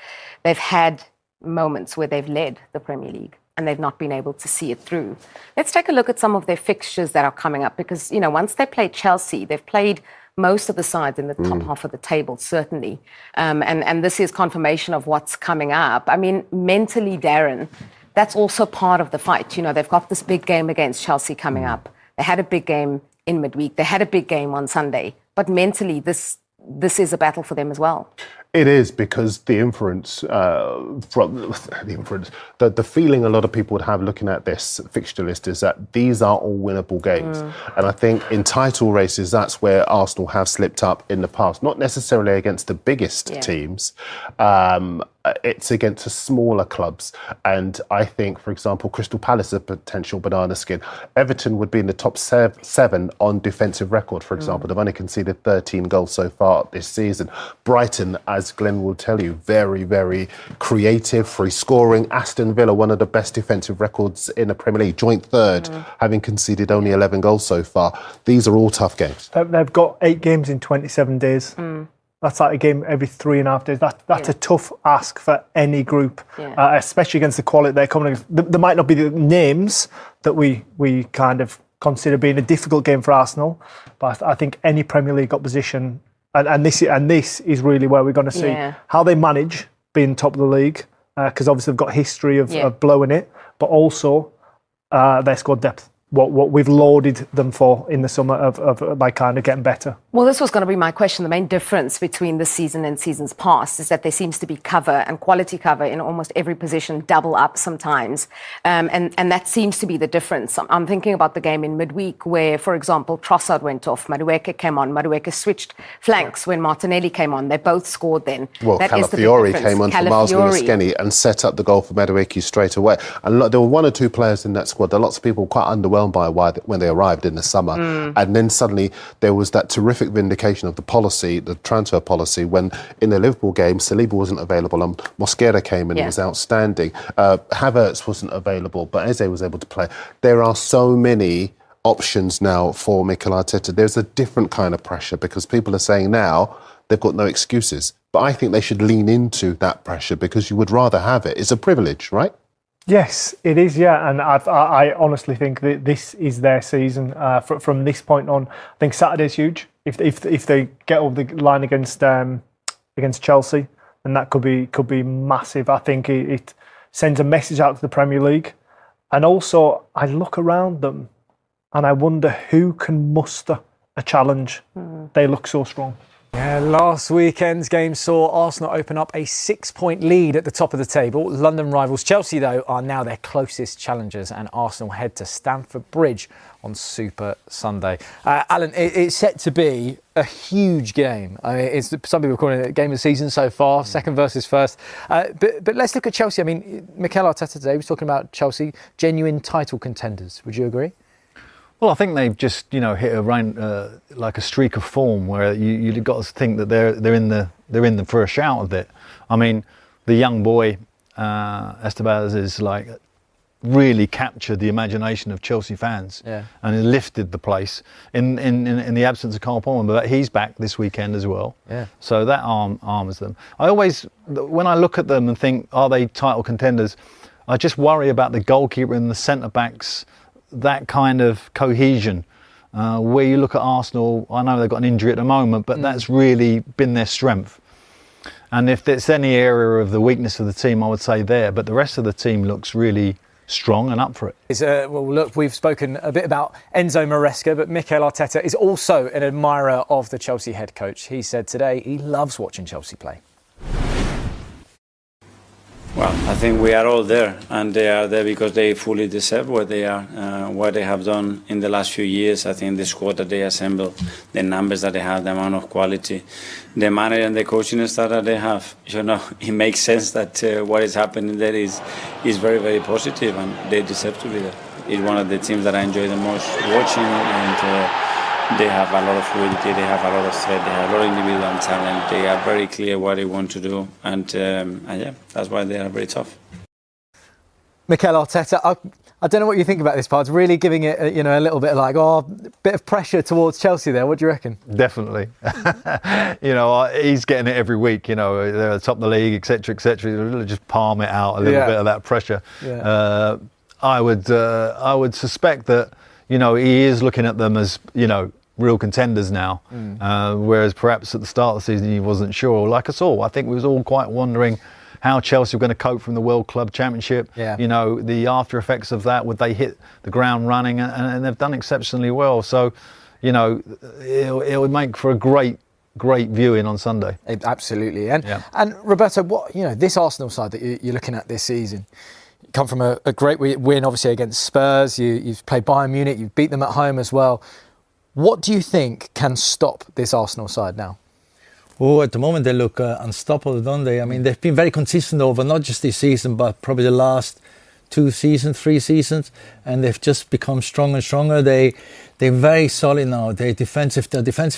Speaker 8: They've had moments where they've led the Premier League and they've not been able to see it through. Let's take a look at some of their fixtures that are coming up because, you know, once they play Chelsea, they've played most of the sides in the top half of the table, certainly. And this is confirmation of what's coming up. I mean, mentally, Darren, that's also part of the fight. You know, they've got this big game against Chelsea coming up. They had a big game in midweek. They had a big game on Sunday. But mentally, this is a battle for them as well.
Speaker 9: It is, because the inference the feeling a lot of people would have looking at this fixture list is that these are all winnable games. And I think in title races, that's where Arsenal have slipped up in the past. Not necessarily against the biggest teams. It's against the smaller clubs. And I think, for example, Crystal Palace is a potential banana skin. Everton would be in the top 7 on defensive record, for example. They've only conceded 13 goals so far this season. Brighton, as Glenn will tell you, very, very creative, free scoring. Aston Villa, one of the best defensive records in the Premier League, joint third, having conceded only 11 goals so far. These are all tough games.
Speaker 10: They've got 8 games in 27 days. That's like a game every 3.5 days. That's a tough ask for any group, especially against the quality they're coming against. There might not be the names that we kind of consider being a difficult game for Arsenal, but I think any Premier League opposition, and this is really where we're going to see how they manage being top of the league, because obviously they've got history of blowing it, but also their squad depth. What we've lauded them for in the summer of by kind of getting better.
Speaker 8: Well, this was going to be my question. The main difference between this season and seasons past is that there seems to be cover and quality cover in almost every position, double up sometimes. And that seems to be the difference. I'm thinking about the game in midweek where, for example, Trossard went off, Madueke came on, Madueke switched flanks when Martinelli came on. They both scored then.
Speaker 9: Well, Calafiori came on for Miles Minniskeni and set up the goal for Madueke straight away. And look, there were 1 or 2 players in that squad that lots of people were quite underwhelmed by when they arrived in the summer. And then suddenly there was that terrific vindication of the policy, the transfer policy, when in the Liverpool game, Saliba wasn't available and Mosquera came in and was outstanding. Havertz wasn't available, but Eze was able to play. There are so many options now for Mikel Arteta. There's a different kind of pressure because people are saying now they've got no excuses. But I think they should lean into that pressure because you would rather have it. It's a privilege, right?
Speaker 10: Yes, it is, yeah. And I honestly think that this is their season. From this point on, I think Saturday's huge. If they get over the line against Chelsea, then that could be massive. I think it sends a message out to the Premier League. And also, I look around them and I wonder who can muster a challenge. They look so strong.
Speaker 12: Yeah, last weekend's game saw Arsenal open up a 6-point lead at the top of the table. London rivals Chelsea, though, are now their closest challengers, and Arsenal head to Stamford Bridge on Super Sunday. Alan, it's set to be a huge game. I mean, some people are calling it a game of the season so far, second versus first. But let's look at Chelsea. I mean, Mikel Arteta today was talking about Chelsea, genuine title contenders. Would you agree?
Speaker 13: Well, I think they've just, hit like a streak of form where you've got to think that they're in the for a shout of it. I mean, the young boy Esteban is like really captured the imagination of Chelsea fans, and he lifted the place in the absence of Carl Palmer. But he's back this weekend as well. Yeah. So that arms them. I always, when I look at them and think, are they title contenders? I just worry about the goalkeeper and the centre backs. That kind of cohesion, where you look at Arsenal, I know they've got an injury at the moment, but that's really been their strength. And if there's any area of the weakness of the team, I would say there, but the rest of the team looks really strong and up for it.
Speaker 12: Well, look, we've spoken a bit about Enzo Maresca, but Mikel Arteta is also an admirer of the Chelsea head coach. He said today he loves watching Chelsea play.
Speaker 14: Well, I think we are all there, and they are there because they fully deserve what they are, what they have done in the last few years. I think the squad that they assemble, the numbers that they have, the amount of quality, the manager and the coaching staff that they have. It makes sense that what is happening there is very, very positive, and they deserve to be there. It's one of the teams that I enjoy the most watching, and They have a lot of fluidity, they have a lot of threat, they have a lot of individual talent. They are very clear what they want to do, and yeah, that's why they are very tough.
Speaker 12: Mikel Arteta, I don't know what you think about this part. It's really giving it, a little bit like, bit of pressure towards Chelsea there. What do you reckon?
Speaker 13: Definitely. He's getting it every week. They're at the top of the league, etc., etc. He'll just palm it out a little bit of that pressure.
Speaker 12: Yeah.
Speaker 13: I would suspect that he is looking at them as real contenders now, whereas perhaps at the start of the season he wasn't sure. Like us all, I think we was all quite wondering how Chelsea were going to cope from the World Club Championship.
Speaker 12: Yeah.
Speaker 13: The after effects of that, would they hit the ground running? And they've done exceptionally well. So, it would make for a great viewing on Sunday.
Speaker 12: Absolutely. And Roberto, this Arsenal side that you're looking at this season, you come from a great win, obviously, against Spurs. You've played Bayern Munich. You've beat them at home as well. What do you think can stop this Arsenal side now?
Speaker 15: Oh, at the moment they look unstoppable, don't they? I mean, they've been very consistent over not just this season, but probably the last 2 seasons, 3 seasons, and they've just become stronger and stronger. They're very solid now. Their defensive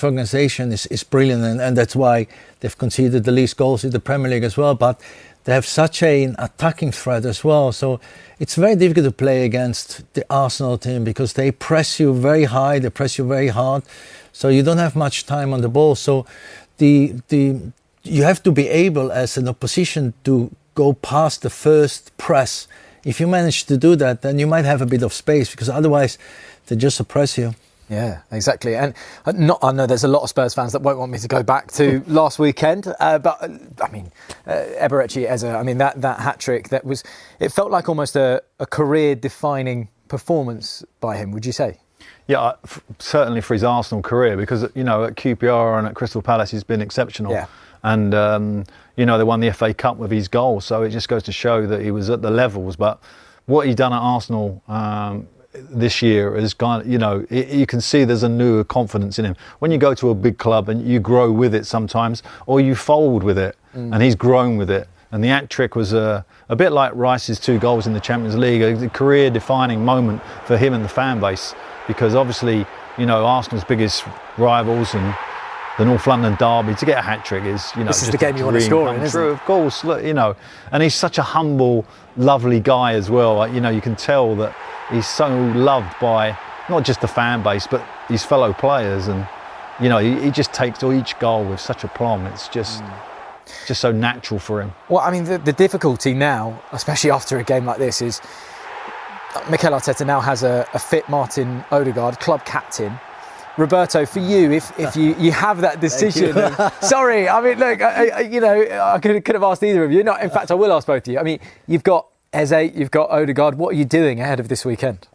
Speaker 15: organisation is brilliant, and that's why they've conceded the least goals in the Premier League as well. But they have such an attacking threat as well. So it's very difficult to play against the Arsenal team because they press you very high, they press you very hard, so you don't have much time on the ball. So you have to be able as an opposition to go past the first press. If you manage to do that, then you might have a bit of space, because otherwise they just suppress you.
Speaker 12: Yeah, exactly. And I know there's a lot of Spurs fans that won't want me to go back to last weekend, but I mean, Eberechi Eze, that hat-trick, it felt like almost a career-defining performance by him, would you say?
Speaker 13: Yeah, certainly for his Arsenal career, because at QPR and at Crystal Palace he's been exceptional.
Speaker 12: Yeah.
Speaker 13: And they won the FA Cup with his goal, so it just goes to show that he was at the levels. But what he's done at Arsenal this year is you can see there's a new confidence in him. When you go to a big club and you grow with it sometimes, or you fold with it, and he's grown with it. And the hat-trick was a bit like Rice's 2 goals in the Champions League, a career-defining moment for him and the fan base. Because obviously, Arsenal's biggest rivals and the North London derby, to get a hat-trick is,
Speaker 12: this is the game you want to score in, isn't it?
Speaker 13: Of course, and he's such a humble, lovely guy as well. You can tell that he's so loved by not just the fan base, but his fellow players. And, he just takes each goal with such aplomb. It's just so natural for him.
Speaker 12: Well, I mean, the difficulty now, especially after a game like this, is Mikel Arteta now has a fit Martin Odegaard, club captain. Roberto, for you, if you have that decision, sorry, I mean, look, I could have asked either of you. No, in fact, I will ask both of you. I mean, you've got Eze, you've got Odegaard. What are you doing ahead of this weekend?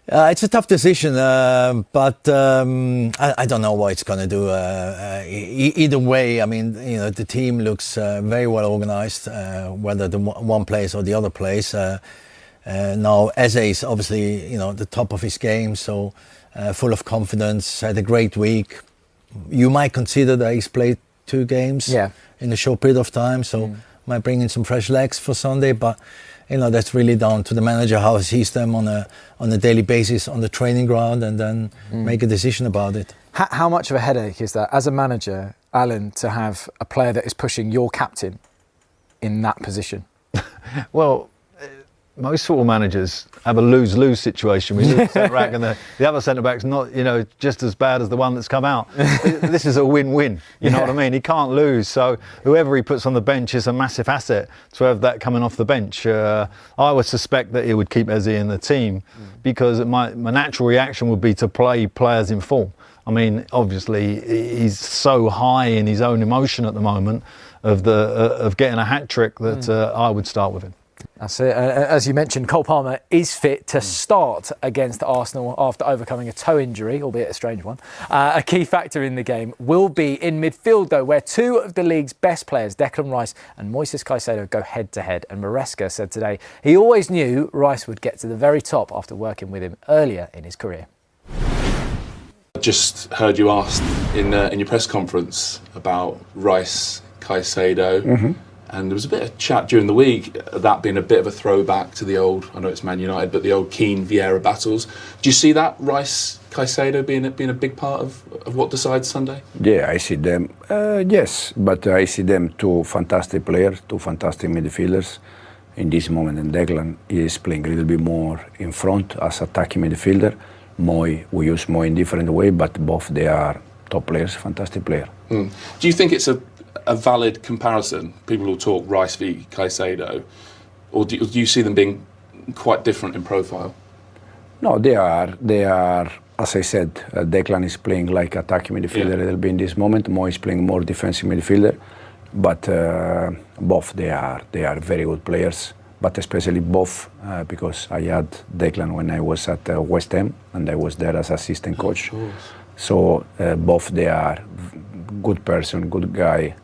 Speaker 15: It's a tough decision, but I don't know what it's going to do. Either way, I mean, the team looks very well organised, whether the one place or the other place. Now, Eze is obviously, the top of his game, so full of confidence, had a great week. You might consider that he's played 2 games in a short period of time, so might bring in some fresh legs for Sunday, but that's really down to the manager, how he sees them on a daily basis on the training ground, and then make a decision about it.
Speaker 12: How much of a headache is that, as a manager, Alan, to have a player that is pushing your captain in that position?
Speaker 13: Well, most football managers have a lose-lose situation. We lose the centre-back and the other centre-back's not, just as bad as the one that's come out. This is a win-win, you know what I mean? He can't lose, so whoever he puts on the bench is a massive asset to have that coming off the bench. I would suspect that he would keep Eze in the team because my natural reaction would be to play players in form. I mean, obviously, he's so high in his own emotion at the moment of getting a hat-trick that I would start with him.
Speaker 12: That's it. As you mentioned, Cole Palmer is fit to start against Arsenal after overcoming a toe injury, albeit a strange one. A key factor in the game will be in midfield, though, where 2 of the league's best players, Declan Rice and Moises Caicedo, go head-to-head. And Maresca said today he always knew Rice would get to the very top after working with him earlier in his career.
Speaker 16: I just heard you asked in your press conference about Rice, Caicedo. And there was a bit of chat during the week, that being a bit of a throwback to the old, I know it's Man United, but the old Keane Vieira battles. Do you see that Rice Caicedo being a big part of what decides Sunday?
Speaker 11: Yeah, I see them. Yes, but I see them two fantastic players, two fantastic midfielders. In this moment, and Declan is playing a little bit more in front as attacking midfielder. Moy, we use Moy in different way, but both they are top players, fantastic player.
Speaker 16: Do you think it's a valid comparison? People will talk Rice v Caicedo, or do you see them being quite different in profile?
Speaker 11: No, they are. As I said, Declan is playing like attacking midfielder a little bit in this moment. Moy is playing more defensive midfielder. But both they are very good players, but especially both because I had Declan when I was at West Ham and I was there as assistant coach. So both they are good person, good guy,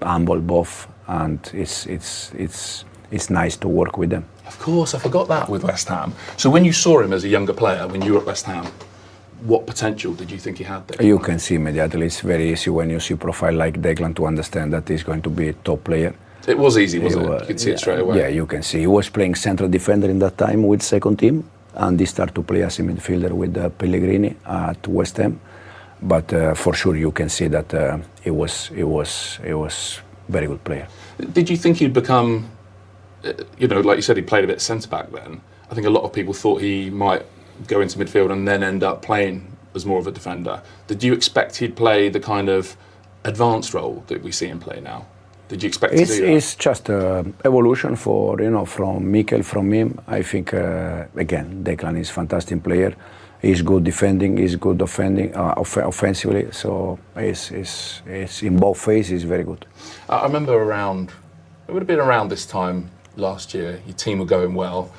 Speaker 11: humble both, and it's nice to work with them.
Speaker 16: Of course, I forgot that with West Ham. So when you saw him as a younger player, when you were at West Ham, what potential did you think he had there?
Speaker 11: You can see immediately. It's very easy when you see a profile like Declan to understand that he's going to be a top player.
Speaker 16: It was easy, wasn't it? You could see it straight away.
Speaker 11: Yeah, you can see. He was playing central defender in that time with second team, and he started to play as a midfielder with Pellegrini at West Ham. But for sure, you can see that he was very good player.
Speaker 16: Did you think he'd become, like you said, he played a bit centre back then. I think a lot of people thought he might go into midfield and then end up playing as more of a defender. Did you expect he'd play the kind of advanced role that we see him play now? Did you expect to do that?
Speaker 11: It's just evolution from Mikel, from him. I think again, Declan is a fantastic player. He's good defending, he's good offensively. So it's in both phases, he's very good.
Speaker 16: I remember it would have been around this time last year. Your team were going well,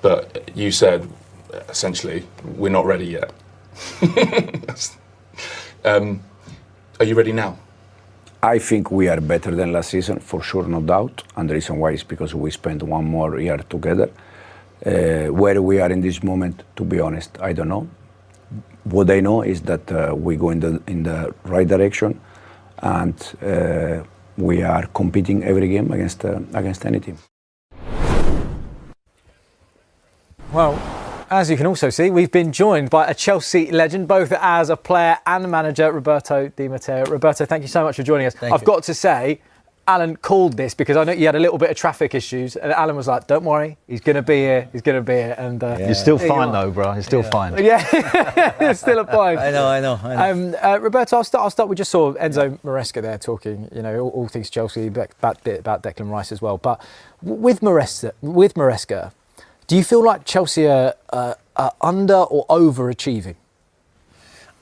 Speaker 16: but you said, essentially, we're not ready yet. Are you ready now?
Speaker 11: I think we are better than last season, for sure, no doubt. And the reason why is because we spent one more year together. Where we are in this moment, to be honest, I don't know. What I know is that we go in the right direction, and we are competing every game against any team.
Speaker 12: Well, as you can also see, we've been joined by a Chelsea legend, both as a player and manager, Roberto Di Matteo. Roberto, thank you so much for joining us. I've got to say, Alan called this because I know you had a little bit of traffic issues, and Alan was like, "Don't worry, he's going to be here. He's going to be here." And
Speaker 13: you're still fine though, bro. You're still fine.
Speaker 12: Yeah, you're still a fine.
Speaker 15: I know.
Speaker 12: Roberto, I'll start with just saw Enzo Maresca there talking, all things Chelsea, about Declan Rice as well. But with Maresca, do you feel like Chelsea are under or overachieving?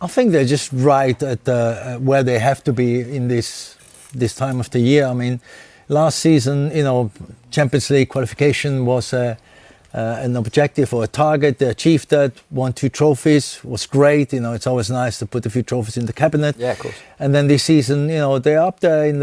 Speaker 15: I think they're just right at where they have to be in this time of the year. I mean, last season, Champions League qualification was an objective or a target. They achieved that, won 2 trophies, was great. It's always nice to put a few trophies in the cabinet.
Speaker 12: Yeah, of course.
Speaker 15: And then this season, they're up there in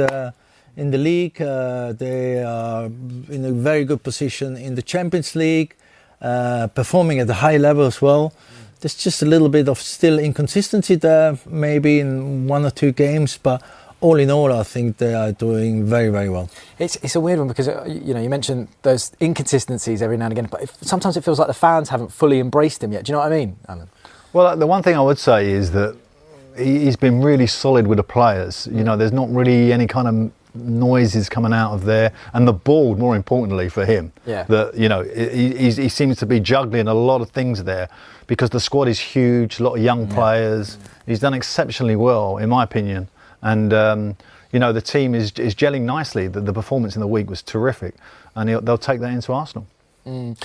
Speaker 15: the league. They are in a very good position in the Champions League, performing at a high level as well. There's just a little bit of still inconsistency there, maybe in 1 or 2 games, but all in all, I think they are doing very, very well.
Speaker 12: It's a weird one because you mentioned those inconsistencies every now and again, but sometimes it feels like the fans haven't fully embraced him yet. Do you know what I mean, Alan?
Speaker 13: Well, the one thing I would say is that he's been really solid with the players. There's not really any kind of noises coming out of there, and the ball, more importantly for him.
Speaker 12: Yeah.
Speaker 13: That he seems to be juggling a lot of things there because the squad is huge, a lot of young players. He's done exceptionally well, in my opinion. And, the team is gelling nicely. The performance in the week was terrific. And they'll take that into Arsenal.
Speaker 12: And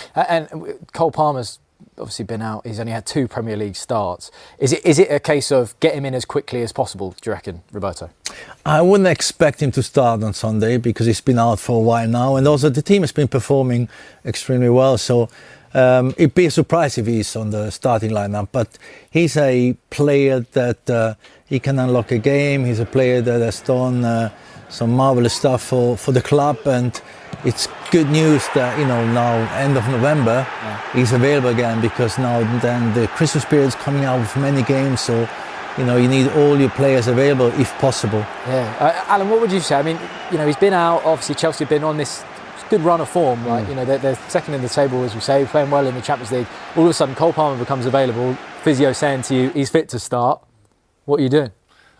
Speaker 12: Cole Palmer's obviously been out. He's only had 2 Premier League starts. Is it a case of get him in as quickly as possible, do you reckon, Roberto?
Speaker 15: I wouldn't expect him to start on Sunday because he's been out for a while now. And also the team has been performing extremely well. So it'd be a surprise if he's on the starting lineup. But he's a player that he can unlock a game. He's a player that has done some marvelous stuff for the club, and it's good news that now end of November he's available again, because now then the Christmas period is coming out with many games, so you need all your players available if possible.
Speaker 12: Yeah, Alan, what would you say? I mean, he's been out. Obviously, Chelsea have been on this good run of form. Right, they're second in the table, as we say, playing well in the Champions League. All of a sudden, Cole Palmer becomes available. physio saying to you, he's fit to start, what are you doing?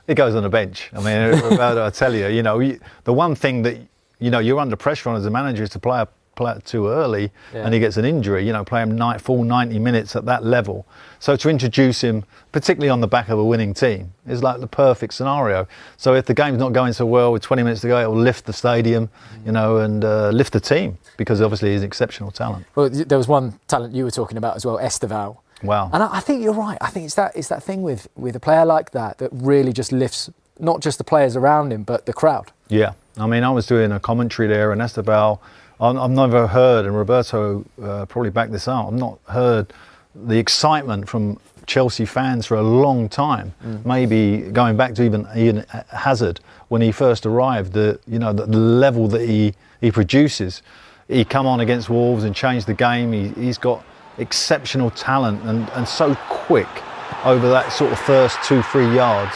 Speaker 13: It goes on the bench. I mean, Roberto, I tell you, the one thing that, you're under pressure on as a manager is to play a player too early and he gets an injury, play him full 90 minutes at that level. So to introduce him, particularly on the back of a winning team, is like the perfect scenario. So if the game's not going so well with 20 minutes to go, it will lift the stadium, and lift the team, because obviously he's exceptional talent.
Speaker 12: Well, there was one talent you were talking about as well, Esteval.
Speaker 13: Wow.
Speaker 12: And I think you're right. I think it's that thing with a player like that really just lifts not just the players around him, but the crowd.
Speaker 13: Yeah. I mean, I was doing a commentary there, and Esteval, I've never heard, and Roberto probably backed this up, I've not heard the excitement from Chelsea fans for a long time. Maybe going back to even Ian Hazard when he first arrived, the level that he produces. He come on against Wolves and changed the game. He's got exceptional talent and so quick over that sort of first 2-3 yards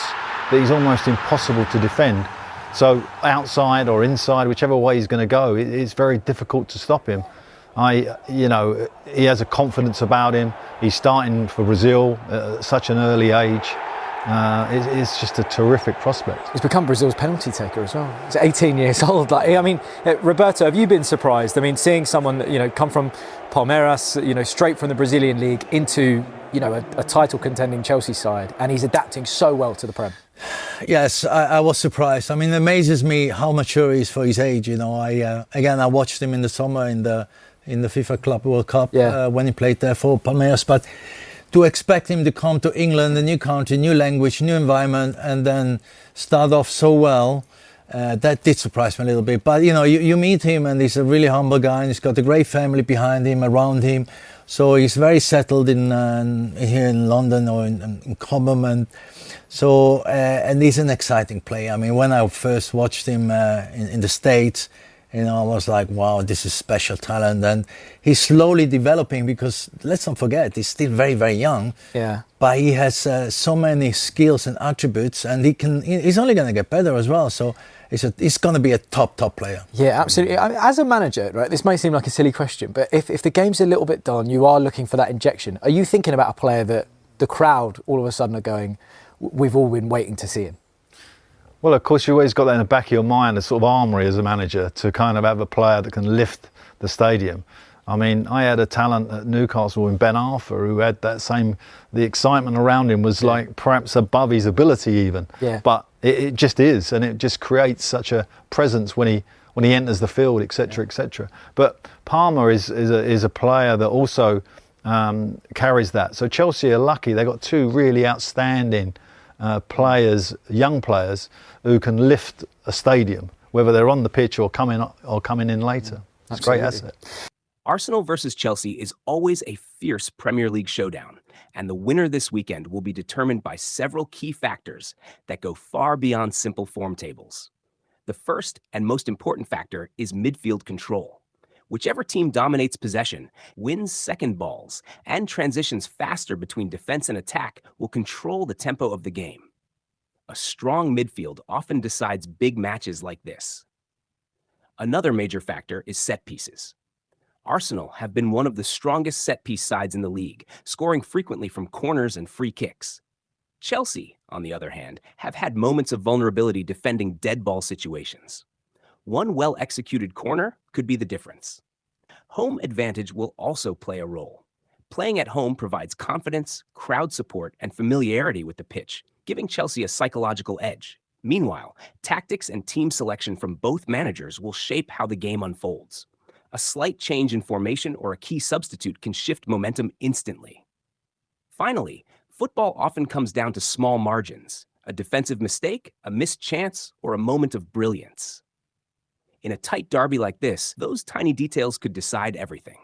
Speaker 13: that he's almost impossible to defend. So outside or inside, whichever way he's going to go, it's very difficult to stop him. He has a confidence about him. He's starting for Brazil at such an early age. It's just a terrific prospect.
Speaker 12: He's become Brazil's penalty taker as well. He's 18 years old. Roberto, have you been surprised? I mean, seeing someone come from Palmeiras, straight from the Brazilian league into a title contending Chelsea side, and he's adapting so well to the Prem.
Speaker 15: Yes, I was surprised. I mean, it amazes me how mature he is for his age. I watched him in the summer in the FIFA Club World Cup when he played there for Palmeiras, but to expect him to come to England, a new country, new language, new environment, and then start off so well, that did surprise me a little bit. But you meet him, and he's a really humble guy, and he's got a great family behind him, around him. So he's very settled in here in London or in Cobham, and so and he's an exciting player. I mean, when I first watched him in the States, I was like, wow, this is special talent. And he's slowly developing, because let's not forget, he's still very, very young.
Speaker 12: Yeah.
Speaker 15: But he has so many skills and attributes, and he's only going to get better as well. So he's going to be a top player.
Speaker 12: Yeah, absolutely. I mean, as a manager, right, this may seem like a silly question, but if the game's a little bit dull and you are looking for that injection, are you thinking about a player that the crowd all of a sudden are going, we've all been waiting to see him?
Speaker 13: Well, of course, you always got that in the back of your mind, a sort of armoury as a manager, to kind of have a player that can lift the stadium. I mean, I had a talent at Newcastle in Ben Arthur who had the excitement around him was like perhaps above his ability even.
Speaker 12: Yeah.
Speaker 13: But it just is, and it just creates such a presence when he enters the field, etc., etc. But Palmer is a player that also carries that. So Chelsea are lucky; they got two really outstanding players, young players, who can lift a stadium, whether they're on the pitch or coming in later. It's a great asset.
Speaker 17: Arsenal versus Chelsea is always a fierce Premier League showdown, and the winner this weekend will be determined by several key factors that go far beyond simple form tables. The first and most important factor is midfield control. Whichever team dominates possession, wins second balls, and transitions faster between defense and attack will control the tempo of the game. A strong midfield often decides big matches like this. Another major factor is set pieces. Arsenal have been one of the strongest set-piece sides in the league, scoring frequently from corners and free kicks. Chelsea, on the other hand, have had moments of vulnerability defending dead ball situations. One well-executed corner could be the difference. Home advantage will also play a role. Playing at home provides confidence, crowd support, and familiarity with the pitch, giving Chelsea a psychological edge. Meanwhile, tactics and team selection from both managers will shape how the game unfolds. A slight change in formation or a key substitute can shift momentum instantly. Finally, football often comes down to small margins, a defensive mistake, a missed chance, or a moment of brilliance. In a tight derby like this, those tiny details could decide everything.